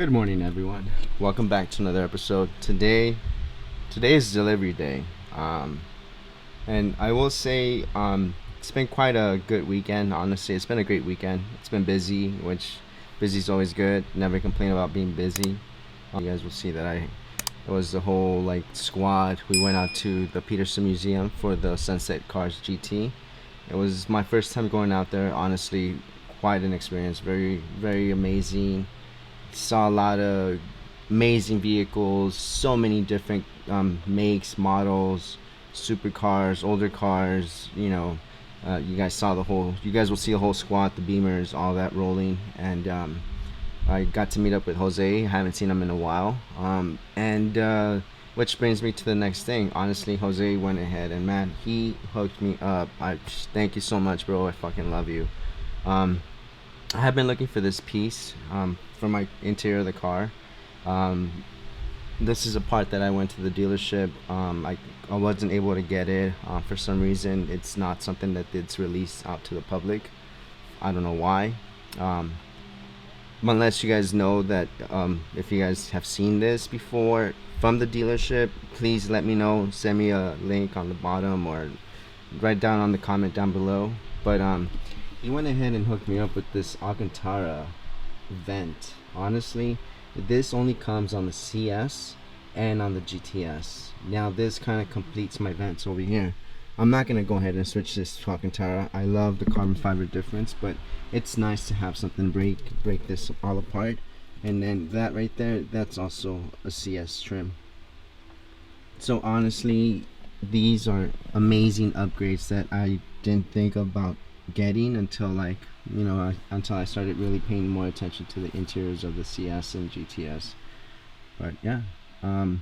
Good morning, everyone. Welcome back to another episode. Today is delivery day. And I will say, it's been quite a good weekend. Honestly, it's been a great weekend. It's been busy, which busy is always good. Never complain about being busy. You guys will see that it was the whole like squad. We went out to the Peterson Museum for the Sunset Cars GT. It was my first time going out there. Honestly, quite an experience. Very, very amazing. Saw a lot of amazing vehicles, so many different makes, models, supercars, older cars. You guys saw you guys will see the whole squad, the Beamers, all that rolling. And I got to meet up with Jose. I haven't seen him in a while. And which brings me to the next thing. Honestly, Jose went ahead and man, he hooked me up. I thank you so much, bro. I fucking love you. Um, I have been looking for this piece for my interior of the car. Um, this is a part that I went to the dealership. I wasn't able to get it for some reason. It's not something that it's released out to the public. I don't know why. Um, unless you guys know that, if you guys have seen this before from the dealership, please let me know. Send me a link on the bottom or write down on the comment down below. But he went ahead and hooked me up with this Alcantara vent. Honestly, this only comes on the CS and on the GTS. Now this kind of completes my vents over here. I'm not gonna go ahead and switch this to Alcantara. I love the carbon fiber difference, but it's nice to have something break this all apart. And then that right there, that's also a CS trim. So honestly, these are amazing upgrades that I didn't think about getting until until I started really paying more attention to the interiors of the CS and GTS. But yeah, and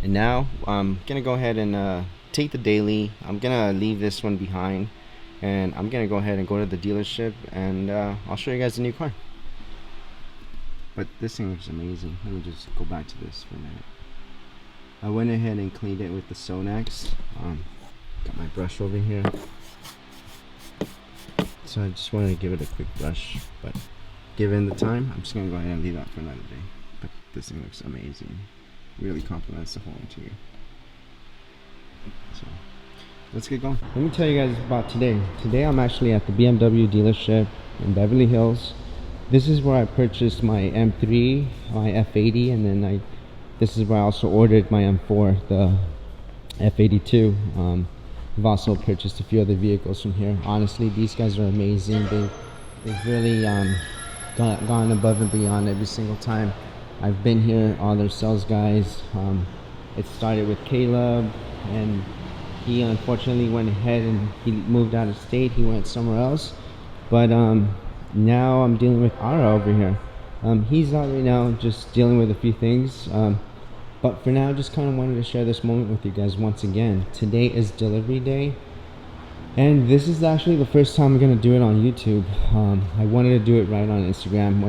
now I'm gonna go ahead and take the daily. I'm gonna leave this one behind, and I'm gonna go ahead and go to the dealership, and I'll show you guys the new car. But this thing looks amazing. Let me just go back to this for a minute. I went ahead and cleaned it with the Sonax. Got my brush over here. So I just wanted to give it a quick brush, but given the time, I'm just gonna go ahead and leave that for another day. But this thing looks amazing. Really complements the whole interior. So let's get going. Let me tell you guys about today. Today I'm actually at the BMW dealership in Beverly Hills. This is where I purchased my M3, my F80, and then this is where I also ordered my M4, the F82. I've also purchased a few other vehicles from here. Honestly, these guys are amazing. They've really gone above and beyond every single time I've been here. All their sales guys. It started with Caleb, and he unfortunately went ahead and he moved out of state. He went somewhere else. But now I'm dealing with Ara over here. He's out right now just dealing with a few things. But for now, just kind of wanted to share this moment with you guys once again. Today is delivery day, and this is actually the first time I'm gonna do it on YouTube. I wanted to do it right on Instagram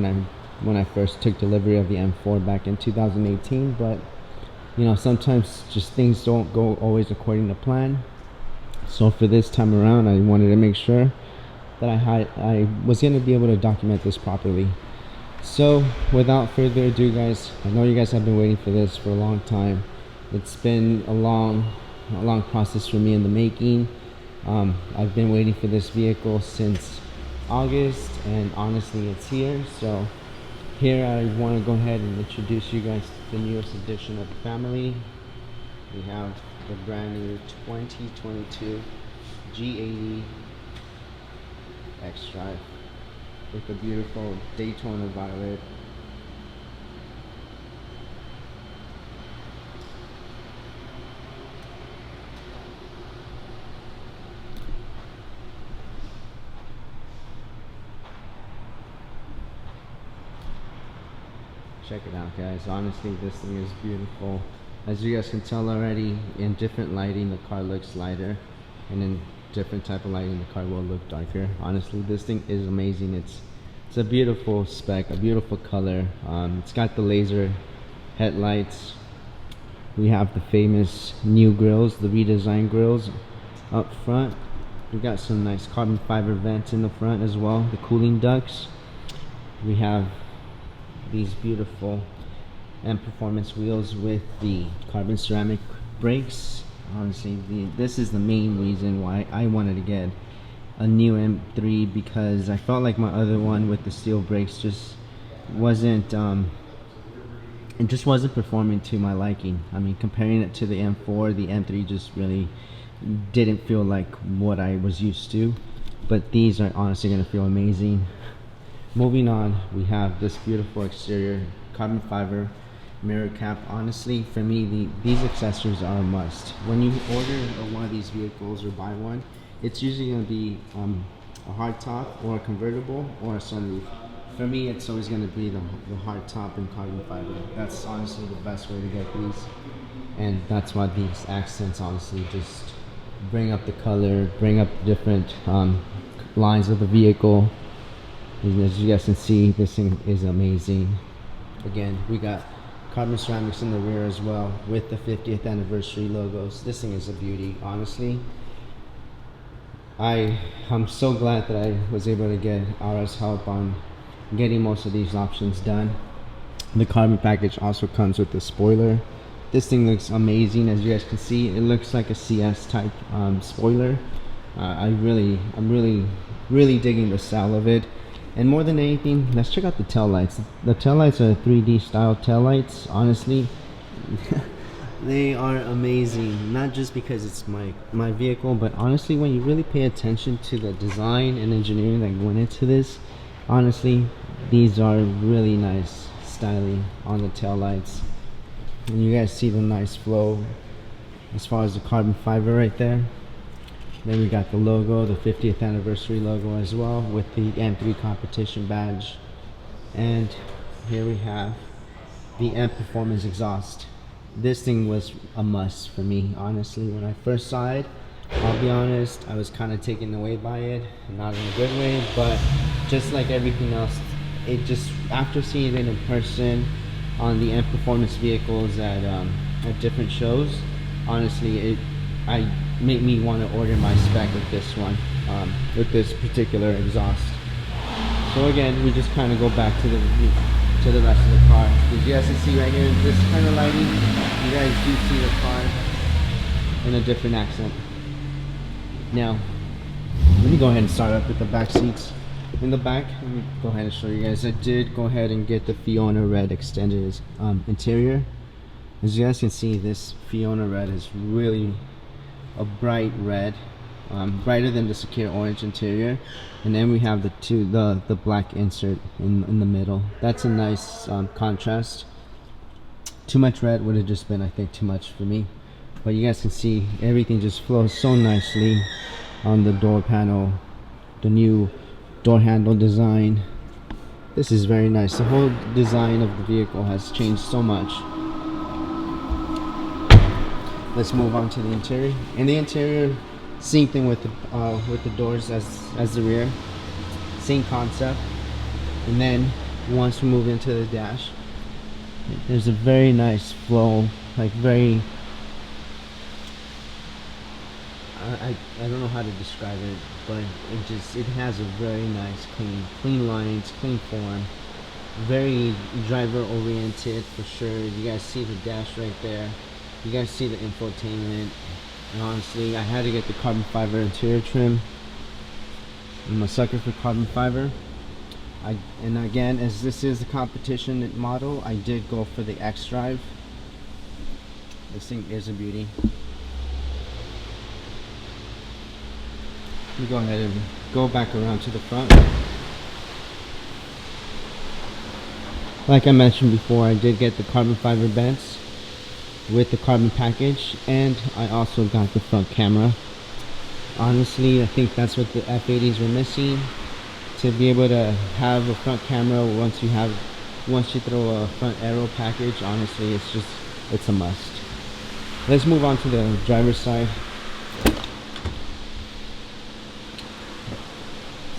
when I first took delivery of the M4 back in 2018, but sometimes just things don't go always according to plan. So for this time around, I wanted to make sure that I was gonna be able to document this properly. So without further ado, guys, I know you guys have been waiting for this for a long time. It's been a long process for me in the making. I've been waiting for this vehicle since August, and honestly it's here. So here I want to go ahead and introduce you guys to the newest edition of the family. We have the brand new 2022 G80 X-Drive with a beautiful Daytona violet. Check it out, guys. Honestly, this thing is beautiful. As you guys can tell already, in different lighting the car looks lighter, and in different type of lighting the car will look darker. Honestly, this thing is amazing. It's a beautiful spec, a beautiful color. It's got the laser headlights. We have the famous new grills, the redesigned grills up front. We got some nice carbon fiber vents in the front as well, the cooling ducts. We have these beautiful and performance wheels with the carbon ceramic brakes. Honestly, this is the main reason why I wanted to get a new M3, because I felt like my other one with the steel brakes just wasn't it just wasn't performing to my liking. I mean, comparing it to the M4, the M3 just really didn't feel like what I was used to, but these are honestly going to feel amazing. Moving on, we have this beautiful exterior carbon fiber mirror cap. Honestly, for me, these accessories are a must. When you order one of these vehicles or buy one, it's usually going to be a hard top or a convertible or a sunroof. For me, it's always going to be the hard top and carbon fiber. That's honestly the best way to get these, and that's why these accents honestly just bring up the color, bring up different lines of the vehicle. As you guys can see, this thing is amazing. Again, we got carbon ceramics in the rear as well with the 50th anniversary logos. This thing is a beauty, honestly. I'm so glad that I was able to get Ara's help on getting most of these options done. The carbon package also comes with the spoiler. This thing looks amazing. As you guys can see, it looks like a CS type spoiler. I'm really digging the style of it. And more than anything, let's check out the tail lights. The tail lights are 3D style tail lights. Honestly, they are amazing. Not just because it's my vehicle, but honestly, when you really pay attention to the design and engineering that went into this, honestly, these are really nice styling on the tail lights. And you guys see the nice flow as far as the carbon fiber right there. Then we got the logo, the 50th anniversary logo as well, with the M3 competition badge. And here we have the M Performance exhaust. This thing was a must for me, honestly. When I first saw it, I'll be honest, I was kind of taken away by it, not in a good way, but just like everything else, it just, after seeing it in person on the M Performance vehicles at different shows, honestly, it made me want to order my spec with this one, with this particular exhaust. So again, we just kind of go back to the rest of the car. As you guys can see right here, this kind of lighting, you guys do see the car in a different accent. Now, let me go ahead and start up with the back seats. In the back, let me go ahead and show you guys. I did go ahead and get the Fiona Red extended interior. As you guys can see, this Fiona Red is really a bright red, brighter than the Secure Orange interior. And then we have the black insert in the middle. That's a nice contrast. Too much red would have just been, I think, too much for me. But you guys can see everything just flows so nicely on the door panel, the new door handle design. This is very nice. The whole design of the vehicle has changed so much. Let's move on to the interior. In the interior, same thing with the doors as the rear, same concept. And then once we move into the dash, there's a very nice flow, like very, I don't know how to describe it, but it has a very nice clean lines, clean form, very driver oriented for sure. You guys see the dash right there. You guys see the infotainment, and honestly, I had to get the carbon fiber interior trim. I'm a sucker for carbon fiber. And again, as this is the competition model, I did go for the X Drive. This thing is a beauty. We go ahead and go back around to the front. Like I mentioned before, I did get the carbon fiber vents with the carbon package, and I also got the front camera. Honestly, I think that's what the F80s were missing, to be able to have a front camera once you throw a front aero package. Honestly, it's a must. Let's move on to the driver's side.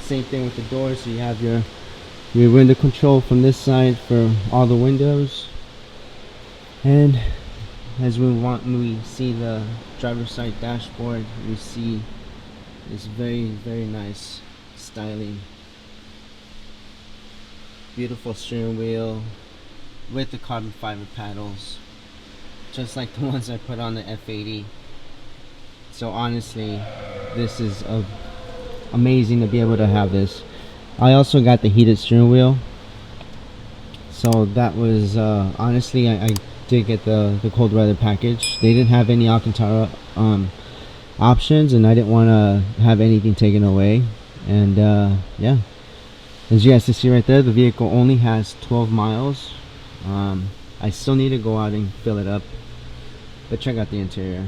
Same thing with the doors. So you have your window control from this side for all the windows, and as we see the driver's side dashboard, we see this very nice styling. beautiful steering wheel with the carbon fiber paddles, just like the ones I put on the F80. So honestly, this is amazing to be able to have this. I also got the heated steering wheel, so that was honestly, I did get the cold weather package. They didn't have any Alcantara options, and I didn't want to have anything taken away. And yeah, as you guys can see right there, the vehicle only has 12 miles. I still need to go out and fill it up, but check out the interior.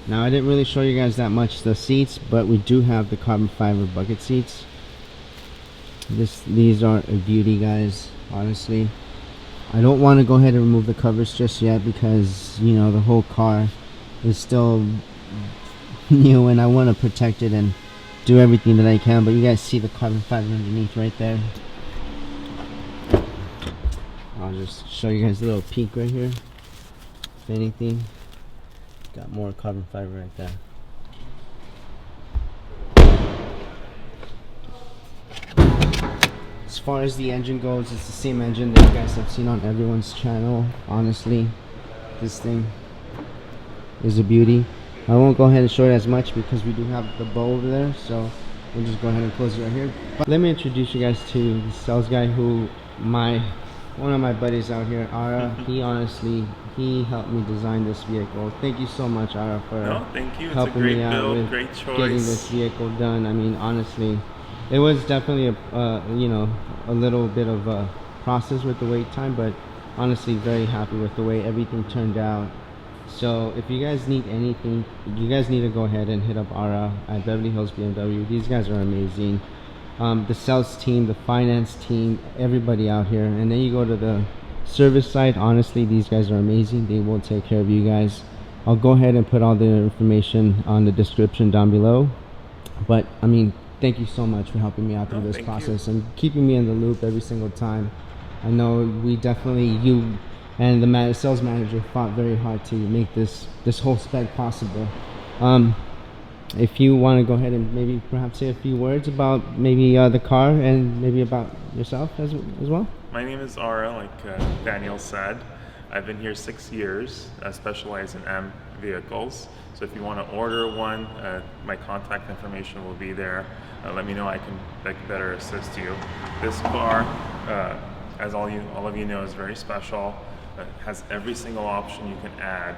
Now, I didn't really show you guys that much the seats, but we do have the carbon fiber bucket seats. These are a beauty, guys. Honestly, I don't want to go ahead and remove the covers just yet because, you know, the whole car is still new and I want to protect it and do everything that I can. But you guys see the carbon fiber underneath right there. I'll just show you guys a little peek right here. If anything, got more carbon fiber right there. As far as the engine goes, it's the same engine that you guys have seen on everyone's channel. Honestly, this thing is a beauty. I won't go ahead and show it as much because we do have the bow over there, so we'll just go ahead and close it right here. But let me introduce you guys to the sales guy who one of my buddies out here, Ara. He helped me design this vehicle. Thank you so much, Ara, for thank you. helping me out build, with great choice. getting this vehicle done. I mean, honestly, it was definitely a little bit of a process with the wait time, but honestly, very happy with the way everything turned out. So if you guys need anything, you guys need to go ahead and hit up Ara at Beverly Hills BMW. These guys are amazing. The sales team, the finance team, everybody out here. And then you go to the service side. Honestly, these guys are amazing. They will take care of you guys. I'll go ahead and put all the information on the description down below. But I mean, thank you so much for helping me out through this process and keeping me in the loop every single time. I know we definitely, you and the sales manager fought very hard to make this whole spec possible. If you want to go ahead and maybe perhaps say a few words about maybe the car and maybe about yourself as well. My name is Ara, like Daniel said. I've been here 6 years. I specialize in M vehicles. So if you want to order one, my contact information will be there. Let me know, I can better assist you. This car, as all of you know, is very special. It has every single option you can add,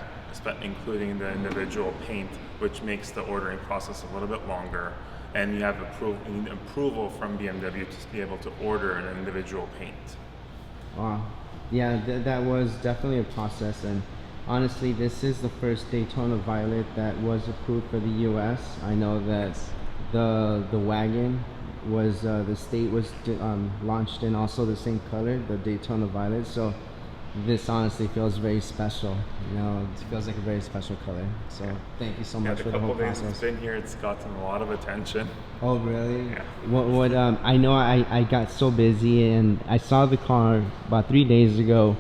including the individual paint, which makes the ordering process a little bit longer. And you have approval from BMW to be able to order an individual paint. Wow. Yeah, that was definitely a process. And honestly, this is the first Daytona Violet that was approved for the US. I know that the wagon was, the state was launched in also the same color, the Daytona Violet. So this honestly feels very special. You know, it feels like a very special color. So thank you so much for the whole process. The couple days it's been here, it's gotten a lot of attention. Oh really? Yeah. What I know, I got so busy and I saw the car about 3 days ago.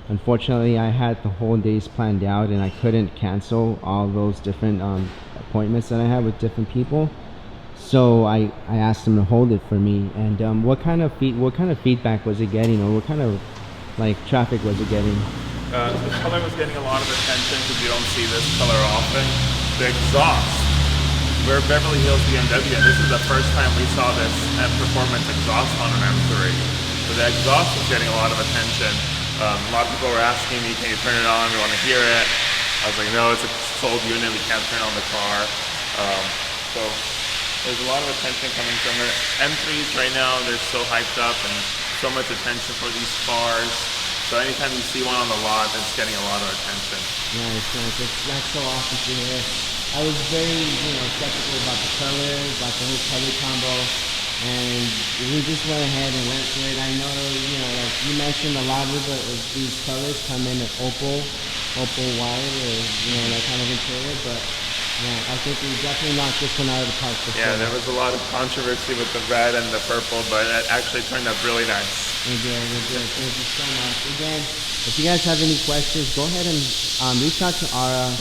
Unfortunately, I had the whole days planned out and I couldn't cancel all those different appointments that I had with different people. So I asked them to hold it for me. And what kind of feedback was it getting, or what kind of traffic was it getting? The color was getting a lot of attention because you don't see this color often. The exhaust. We're Beverly Hills BMW, and this is the first time we saw this performance exhaust on an M3. So the exhaust was getting a lot of attention. A lot of people were asking me, can you turn it on? We want to hear it. I was like, no, it's a sold unit. We can't turn on the car. So there's a lot of attention coming from it. M3s right now, they're so hyped up and so much attention for these cars. So anytime you see one on the lot, it's getting a lot of attention. Nice. That's so awesome to hear. I was very, skeptical about the colors, about the whole color combo, and we just went ahead and went for it. I know, like you mentioned, a lot of these colors come in an opal white, or that kind of interior, but yeah, I think we definitely knocked this one out of the park. Yeah, there was a lot of controversy with the red and the purple, but it actually turned out really nice. We're good. Thank you so much. Again, if you guys have any questions, go ahead and reach out to Ara.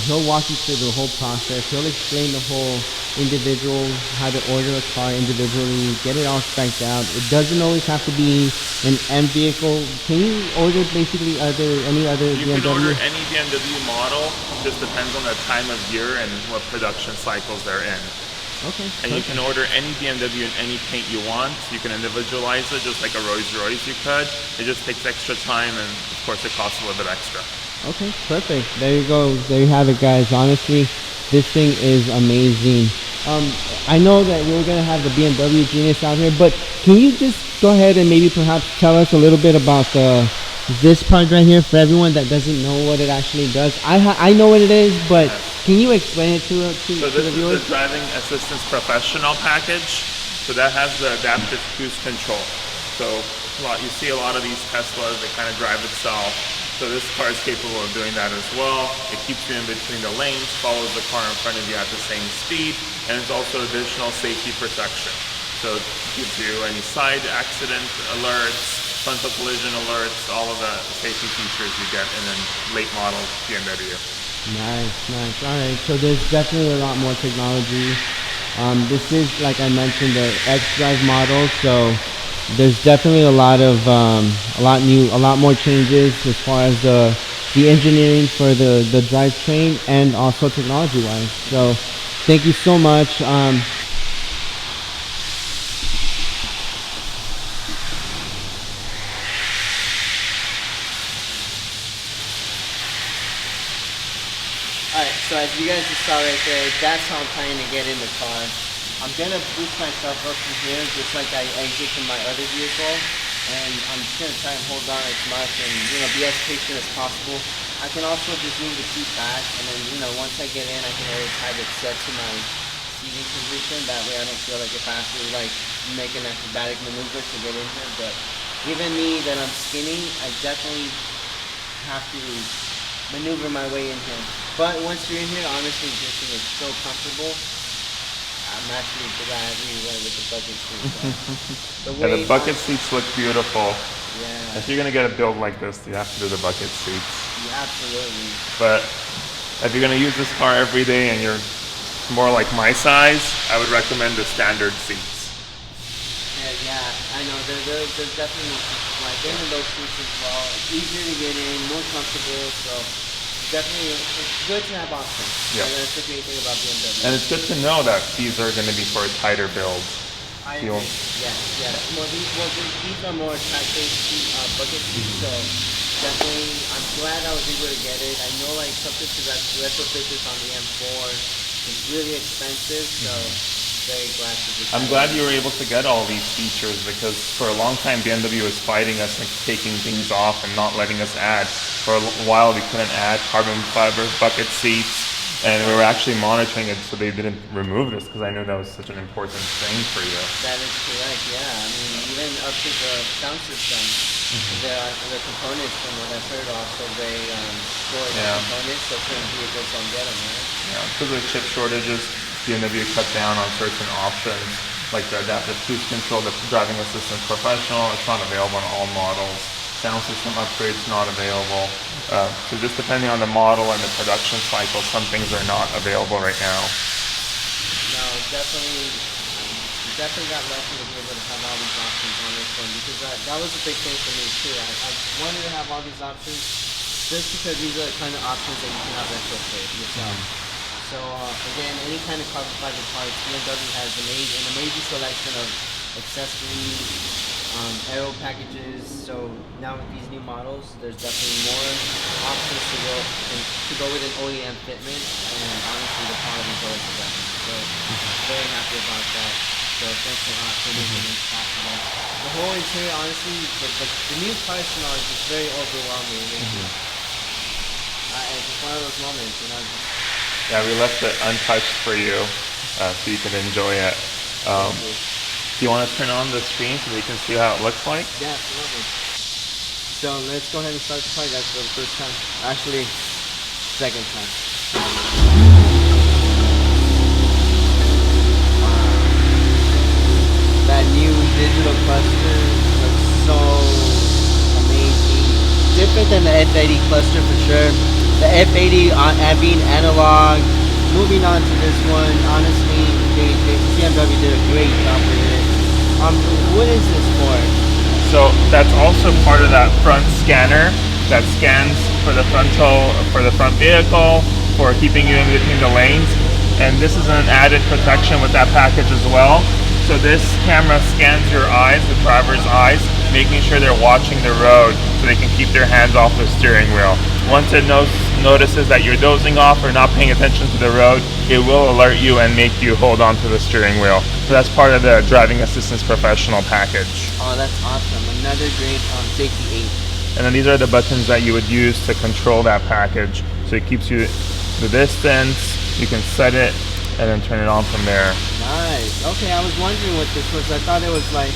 He'll walk you through the whole process. He'll explain the whole individual, how to order a car individually, get it all spec'd out. It doesn't always have to be an M vehicle. Can you order basically any other You BMW? can order any BMW model, just depends on the time of year and what production cycles they're in. Okay. And you can order any BMW in any paint you want. You can individualize it just like a Rolls Royce you could. It just takes extra time and of course it costs a little bit extra. Okay, perfect. There you go. There you have it, guys. Honestly, this thing is amazing. I know that we're gonna have the BMW Genius out here, but can you just go ahead and maybe perhaps tell us a little bit about this part right here for everyone that doesn't know what it actually does? I know what it is, but can you explain it to the viewers? This is the Driving Assistance Professional package. So that has the adaptive cruise control. So you see a lot of these Teslas, they kind of drive itself. So this car is capable of doing that as well. It keeps you in between the lanes, follows the car in front of you at the same speed, and it's also additional safety protection. So it gives you any side accident alerts, frontal collision alerts, all of the safety features you get in a late model BMW. Nice. All right, so there's definitely a lot more technology. This is, like I mentioned, the X-Drive model, so there's definitely a lot more changes as far as the engineering for the drivetrain and also technology-wise. So, thank you so much. Alright, so as you guys just saw right there, that's how I'm planning to get in the car. I'm gonna boost myself up from here, just like I exit from my other vehicle, and I'm just gonna try and hold on as much and be as patient as possible. I can also just move the seat back, and then once I get in, I can always have it set to my seating position. That way, I don't feel like if I have to make an acrobatic maneuver to get in here. But given me that I'm skinny, I definitely have to maneuver my way in here. But once you're in here, honestly, this thing is so comfortable. I'm actually glad we went with the bucket seats. The bucket seats look beautiful. Yeah. If you're gonna get a build like this, you have to do the bucket seats. Yeah, absolutely. But if you're gonna use this car every day and you're more like my size, I would recommend the standard seats. Yeah, I know. There's definitely like in those seats as well. It's easier to get in, more comfortable. So definitely, it's good to have options. Yeah. That's the great thing about BMW. And it's good to know that these are going to be for a tighter build. I agree. Yeah. Well, these are more track-based bucket seats, so definitely, I'm glad I was able to get it. I know something to retrofit this on the M4 is really expensive, so very glad to do. I'm glad you were able to get all these features because for a long time BMW was fighting us and taking things off and not letting us add. For a while we couldn't add carbon fiber bucket seats, and we were actually monitoring it so they didn't remove this because I knew that was such an important thing for you. That is correct, yeah. I mean, even up to the sound system, the components from what I've heard also they store the components so certain vehicles don't get them, right? Yeah, because of the chip shortages, BMW cut down on certain options like the adaptive cruise control, the driving assistance professional. It's not available on all models. Sound system upgrades not available. So just depending on the model and the production cycle, some things are not available right now. No, definitely got lucky to be able to have all these options on this one because that was a big thing for me too. I wanted to have all these options just because these are the kind of options that you can have retrofit yourself. So again, any kind of carbon fiber parts, BMW has an amazing selection of accessories, aero packages. So now with these new models, there's definitely more options to go with an OEM fitment, and honestly, the quality is always the best. So very happy about that. So thanks a lot for making this possible. The whole interior, honestly, the new price is just very overwhelming. It's just one of those moments, Yeah, we left it untouched for you, so you can enjoy it. Do you want to turn on the screen so they can see how it looks like? Yeah, absolutely. So let's go ahead and start the car, guys, for the first time. Actually, second time. That new digital cluster looks so amazing. Different than the F80 cluster for sure. The F80 being analog. Moving on to this one, honestly, BMW did a great job with it. What is this for? So that's also part of that front scanner that scans for the front vehicle, for keeping you in between the lanes. And this is an added protection with that package as well. So this camera scans your eyes, the driver's eyes, making sure they're watching the road so they can keep their hands off the steering wheel. Once it notices that you're dozing off or not paying attention to the road, it will alert you and make you hold on to the steering wheel. So that's part of the driving assistance professional package. Oh, that's awesome. Another great safety aid. And then these are the buttons that you would use to control that package. So it keeps you the distance, you can set it and then turn it on from there. Nice. Okay, I was wondering what this was. I thought it was like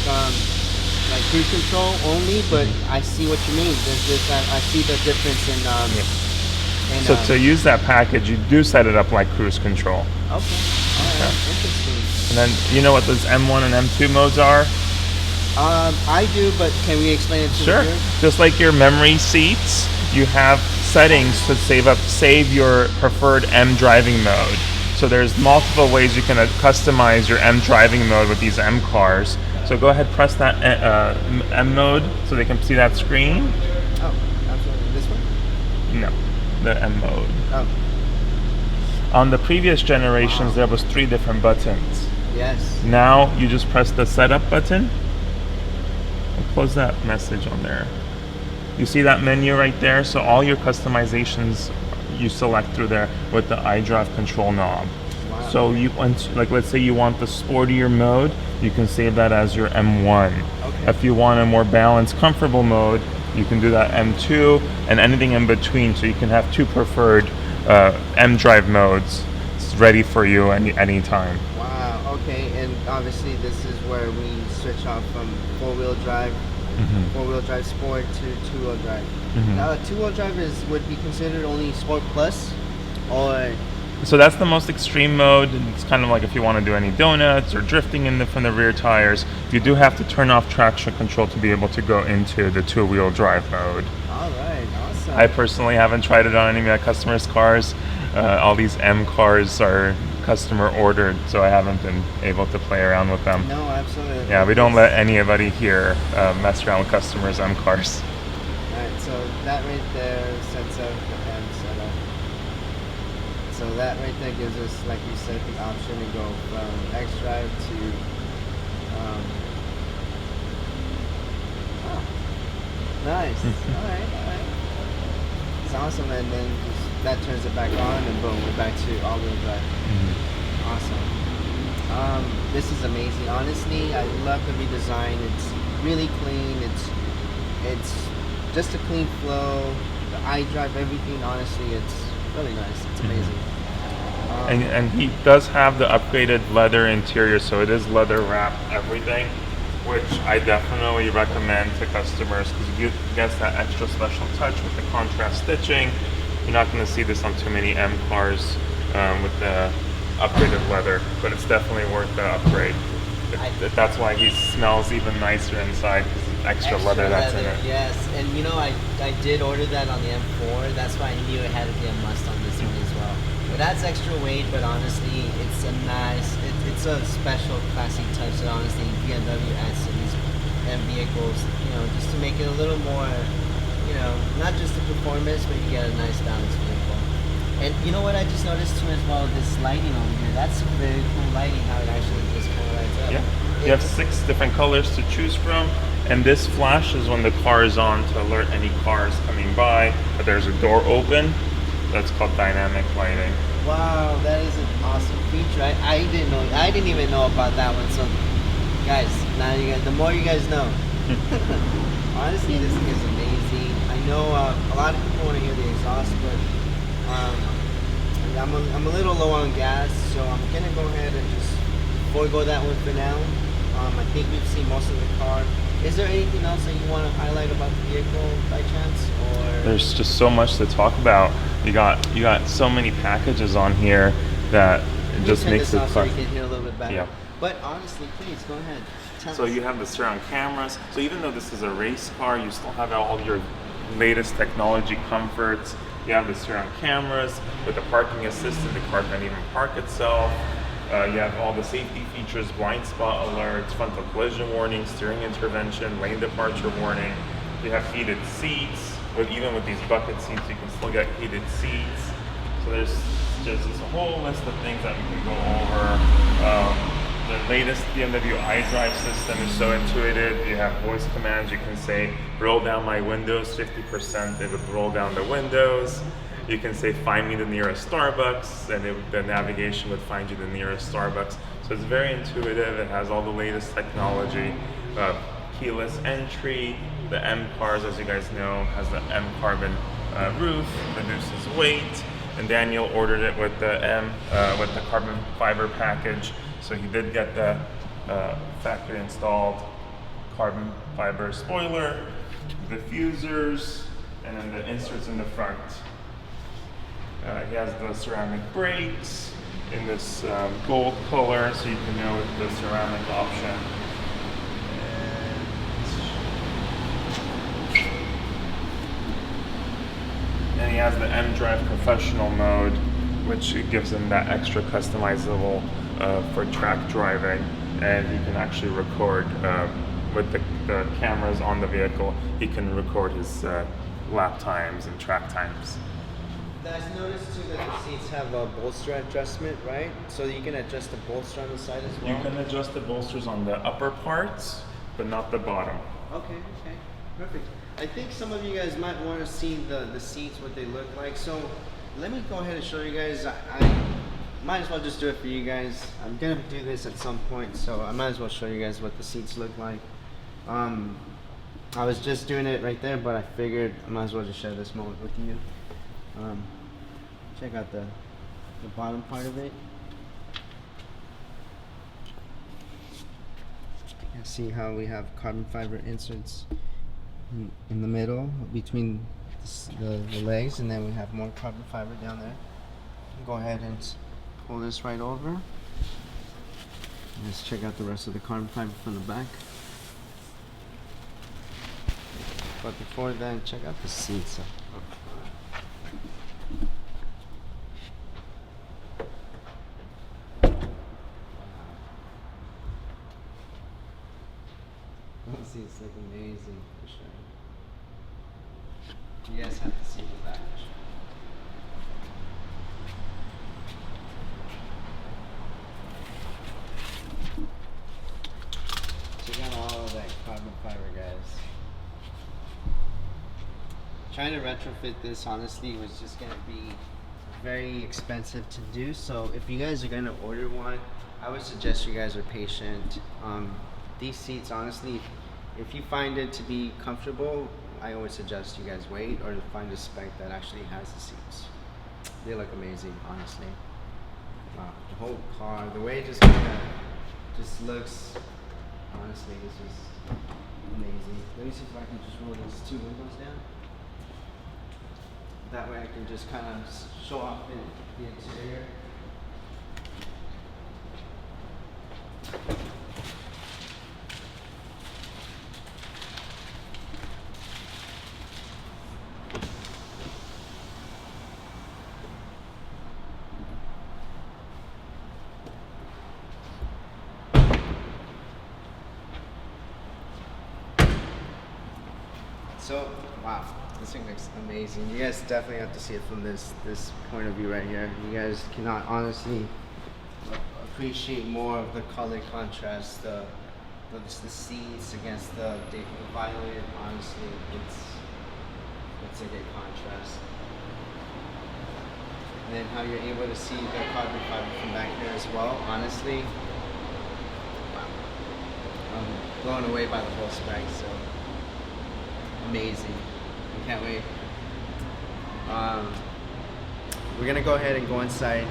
cruise control only, but I see what you mean. There's this. I see the difference in. So to use that package, you do set it up like cruise control. Okay. All right. Interesting. And then you know what those M1 and M2 modes are? I do, but can we explain it to Sure. the viewer? Just like your memory seats, you have settings to save your preferred M driving mode. So there's multiple ways you can customize your M driving mode with these M cars. So go ahead, press that M mode so they can see that screen. Oh, absolutely. This one? No, the M mode. Oh. On the previous generations, there was 3 different buttons. Yes. Now you just press the setup button. And close that message on there. You see that menu right there? So all your customizations you select through there with the iDrive control knob. Wow. So you want, like, let's say you want the sportier mode, you can save that as your M1. Okay. If you want a more balanced, comfortable mode, you can do that M2 and anything in between. So you can have 2 preferred M drive modes ready for you any time. Wow. Okay, and obviously this is where we switch off from 4-wheel drive. Mm-hmm. 4-wheel drive sport to 2-wheel drive. Mm-hmm. 2-wheel drive would be considered only sport plus, or So that's the most extreme mode. It's kind of like if you want to do any donuts or drifting from the rear tires. You do have to turn off traction control to be able to go into the 2-wheel drive mode. all right, awesome. I personally haven't tried it on any of my customers' cars. All these M cars are customer ordered, so I haven't been able to play around with them. No, absolutely. Yeah, we don't let anybody here mess around with customers' M cars. Alright, so that right there sets up the M setup. So that right there gives us, like you said, the option to go from X drive to nice. Alright. It's awesome, and then that turns it back on, and boom, we're back to all-wheel drive. Awesome. This is amazing. Honestly, I love the redesign. It's really clean. It's just a clean flow. The iDrive, everything. Honestly, it's really nice. It's amazing. And he does have the upgraded leather interior, so it is leather wrapped everything, which I definitely recommend to customers because you get that extra special touch with the contrast stitching. You're not going to see this on too many M cars with the upgraded leather, but it's definitely worth the upgrade. That's why he smells even nicer inside, because extra leather that's in it. Yes, and you know, I did order that on the M4. That's why I knew it had to be a must on this one as well. But that's extra weight, but honestly, it's a nice, it's a special classic touch that honestly BMW adds to these M vehicles, you know, just to make it a little more, you know, not just the performance, but you get a nice balanced vehicle. And you know what I just noticed too as well, this lighting over here, that's very cool lighting, how it actually just kind of lights up. Yeah, you have 6 different colors to choose from, and this flashes when the car is on to alert any cars coming by that there's a door open. That's called dynamic lighting. Wow, that is an awesome feature. I didn't even know about that one. So, guys, now you guys, the more you guys know. Honestly, this thing is amazing. I know a lot of people want to hear the exhaust, but I'm a little low on gas, so I'm gonna go ahead and just forego that one for now. I think we've seen most of the car. Is there anything else that you want to highlight about the vehicle by chance, or? There's just so much to talk about. You got so many packages on here that it just makes it fun. fun. So you can hear a little bit better. Yeah. But honestly, please go ahead. Tell So us. you have the surround cameras. So even though this is a race car, you still have all your latest technology comforts. You have the surround cameras with the parking assistant. The car can even park itself. You have all the safety features, blind spot alerts, frontal collision warning, steering intervention, lane departure warning. You have heated seats. Even with these bucket seats, you can still get heated seats. So there's just a whole list of things that we can go over. The latest BMW iDrive system is so intuitive. You have voice commands. You can say, roll down my windows 50%. It would roll down the windows. You can say, find me the nearest Starbucks, and the navigation would find you the nearest Starbucks. So it's very intuitive. It has all the latest technology. Keyless entry. The M cars, as you guys know, has the M carbon roof, reduces weight. And Daniel ordered it with the carbon fiber package. So he did get the factory installed carbon fiber spoiler, diffusers, and then the inserts in the front. He has the ceramic brakes in this gold color, so you can know with the ceramic option. And he has the M-Drive professional mode, which gives him that extra customizable for track driving, and he can actually record with the cameras on the vehicle. He can record his lap times and track times. Guys, notice too that the seats have a bolster adjustment, right? So you can adjust the bolster on the side as well. You can adjust the bolsters on the upper parts, but not the bottom. Okay, perfect. I think some of you guys might want to see the seats, what they look like. So let me go ahead and show you guys. I might as well just do it for you guys. I'm gonna do this at some point, so I might as well show you guys what the seats look like. I was just doing it right there, but I figured I might as well just share this moment with you. Check out the bottom part of it. You can see how we have carbon fiber inserts in the middle between the legs, and then we have more carbon fiber down there. Go ahead and pull this right over. Let's check out the rest of the carbon fiber from the back. But before then, check out the seats. Those seats look amazing for sure. You guys have to see the back for sure. Check out all of that carbon fiber, guys. Trying to retrofit this honestly was just gonna be very expensive to do. So if you guys are gonna order one, I would suggest you guys are patient. These seats, honestly, if you find it to be comfortable, I always suggest you guys wait or find a spec that actually has the seats. They look amazing, honestly. Wow, the whole car, the way it just kind of just looks, honestly, this is amazing. Let me see if I can just roll these two windows down. That way I can just kind of show off the interior. So, wow, this thing looks amazing. You guys definitely have to see it from this point of view right here. You guys cannot honestly appreciate more of the color contrast, the seats against the violet. Honestly, it's a great contrast. And then how you're able to see the carbon fiber from back here as well. Honestly, wow, I'm blown away by the whole spec. So. Amazing. I can't wait. We're gonna go ahead and go inside,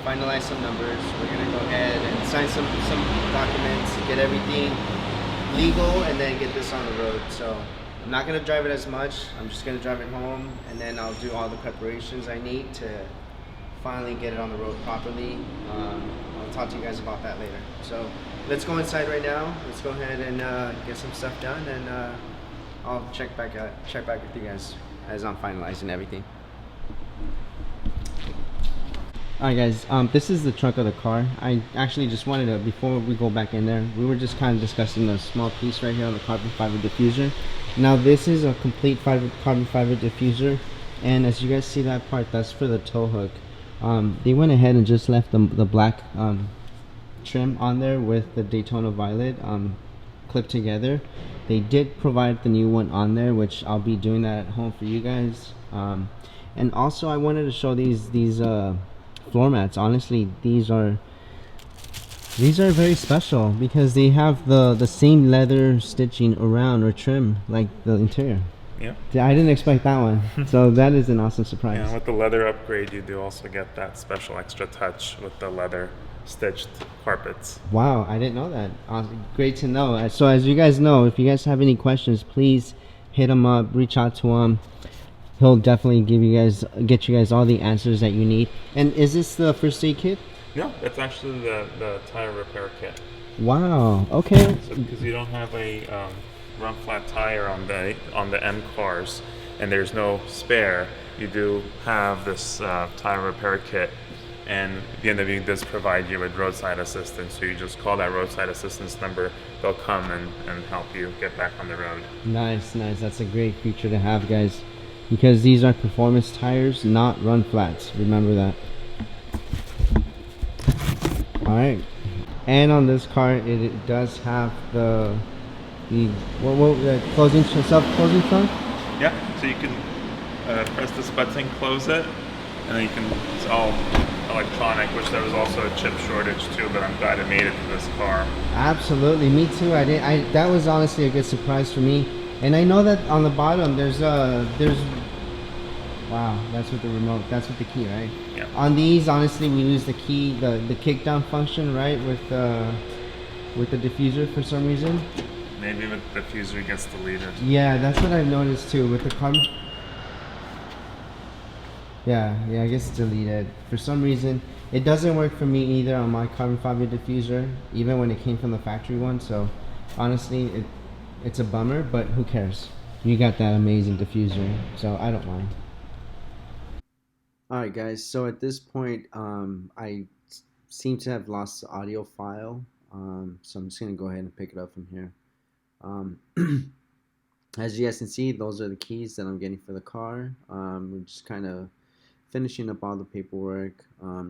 finalize some numbers. We're gonna go ahead and sign some documents, get everything legal, and then get this on the road. So I'm not gonna drive it as much. I'm just gonna drive it home, and then I'll do all the preparations I need to finally get it on the road properly. I'll talk to you guys about that later. So let's go inside right now. Let's go ahead and get some stuff done, and I'll check back with you guys as I'm finalizing everything. Alright guys, this is the trunk of the car. I actually just wanted to, before we go back in there, we were just kind of discussing a small piece right here on the carbon fiber diffuser. Now this is a complete carbon fiber diffuser, and as you guys see that part, that's for the tow hook. They went ahead and just left the black trim on there with the Daytona Violet clipped together. They did provide the new one on there, which I'll be doing that at home for you guys. And also I wanted to show these floor mats. Honestly, these are very special because they have the same leather stitching around or trim like the interior. Yeah. I didn't expect that one. So that is an awesome surprise. Yeah, with the leather upgrade, you do also get that special extra touch with the leather stitched carpets. Wow, I didn't know that. Great to know. So as you guys know, if you guys have any questions, please hit him up, reach out to him. He'll definitely get you guys all the answers that you need. And is this the first aid kit? No, that's actually the tire repair kit. Wow. Okay. So because you don't have a run flat tire on the M cars, and there's no spare, you do have this tire repair kit. And BMW does provide you with roadside assistance, so you just call that roadside assistance number. They'll come and help you get back on the road. Nice. That's a great feature to have, guys, because these are performance tires, not run flats. Remember that. All right. And on this car, it does have the closing self-closing trunk. Yeah, so you can press this button, close it, and then you can. It's all electronic, which there was also a chip shortage too, but I'm glad it made it to this car. Absolutely, me too. That was honestly a good surprise for me. And I know that on the bottom there's wow, that's with the remote. That's with the key, right? Yeah. On these, honestly, we use the key, the kick down function, right, with the diffuser for some reason. Maybe with the diffuser it gets deleted. Yeah, that's what I've noticed too with the carbon. Yeah, I guess it's deleted. For some reason, it doesn't work for me either on my carbon fiber diffuser, even when it came from the factory one. So, honestly, it's a bummer, but who cares? You got that amazing diffuser, so I don't mind. Alright guys, so at this point, I seem to have lost the audio file, so I'm just going to go ahead and pick it up from here. As you guys can see, those are the keys that I'm getting for the car. We're just kind of finishing up all the paperwork,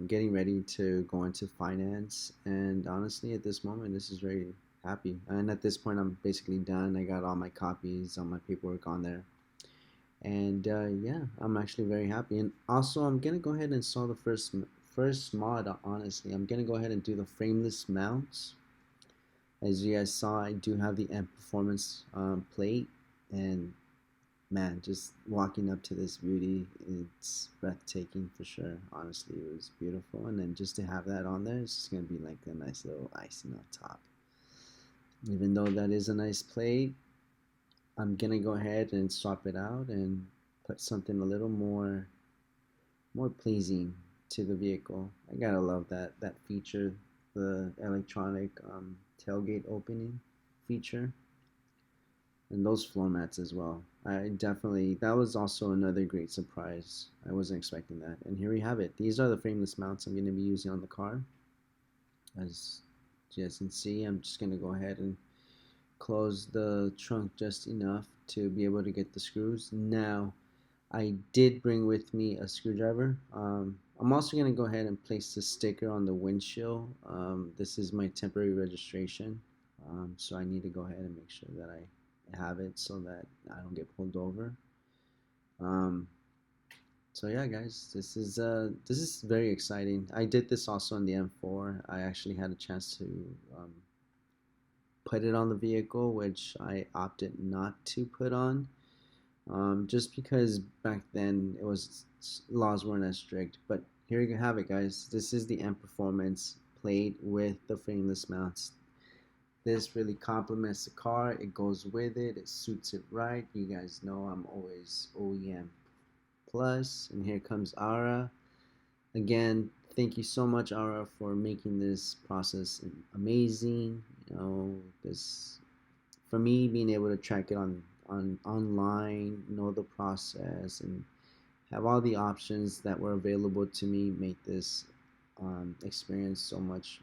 getting ready to go into finance, and honestly at this moment this is very happy, and at this point I'm basically done. I got all my copies, all my paperwork on there, and yeah, I'm actually very happy. And also I'm gonna go ahead and install the first mod. Honestly, I'm gonna go ahead and do the frameless mounts. As you guys saw, I do have the M Performance plate, and man, just walking up to this beauty, it's breathtaking for sure. Honestly, it was beautiful, and then just to have that on there, it's just gonna be like a nice little icing on top. Even though that is a nice plate, I'm gonna go ahead and swap it out and put something a little more pleasing to the vehicle. I gotta love that feature, the electronic tailgate opening feature, and those floor mats as well. That was also another great surprise. I wasn't expecting that. And here we have it. These are the frameless mounts I'm going to be using on the car. As you guys can see, I'm just going to go ahead and close the trunk just enough to be able to get the screws. Now, I did bring with me a screwdriver. I'm also going to go ahead and place the sticker on the windshield. This is my temporary registration, so I need to go ahead and make sure that I have it so that I don't get pulled over. So yeah, guys, this is very exciting. I did this also in the M4. I actually had a chance to put it on the vehicle, which I opted not to put on, just because back then laws weren't as strict. But here you have it, guys. This is the M Performance plate with the frameless mounts. This really complements the car. It goes with it. It suits it right. You guys know I'm always OEM plus. And here comes Ara. Again, thank you so much, Ara, for making this process amazing. You know, this for me being able to track it on online, know the process, and have all the options that were available to me, make this experience so much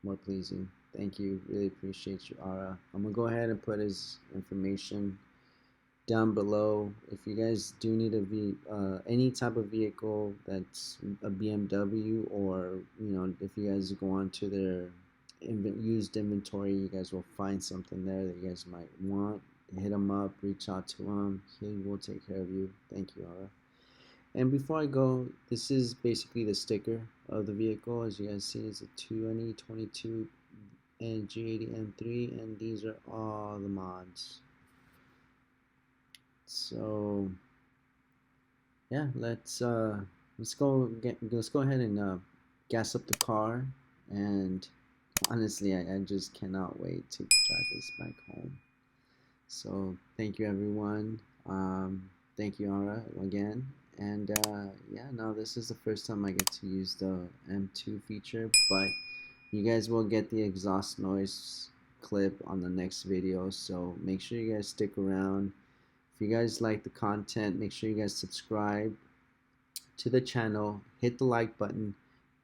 more pleasing. Thank you. Really appreciate you, Ara. I'm gonna go ahead and put his information down below. If you guys do need any type of vehicle that's a BMW, or if you guys go onto their used inventory, you guys will find something there that you guys might want. Hit him up, reach out to him. He will take care of you. Thank you, Ara. And before I go, this is basically the sticker of the vehicle. As you guys see, it's a 2022 and G80 M3, and these are all the mods. So yeah, let's go ahead and gas up the car. And honestly, I just cannot wait to drive this back home. So thank you, everyone. Thank you, Ara, again. And yeah, now this is the first time I get to use the M2 feature, but you guys will get the exhaust noise clip on the next video. So make sure you guys stick around. If you guys like the content, make sure you guys subscribe to the channel, hit the like button,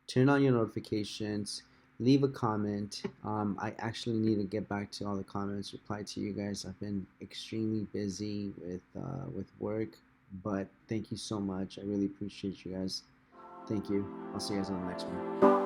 turn on your notifications, leave a comment. I actually need to get back to all the comments, reply to you guys. I've been extremely busy with work, but thank you so much. I really appreciate you guys. Thank you. I'll see you guys on the next one.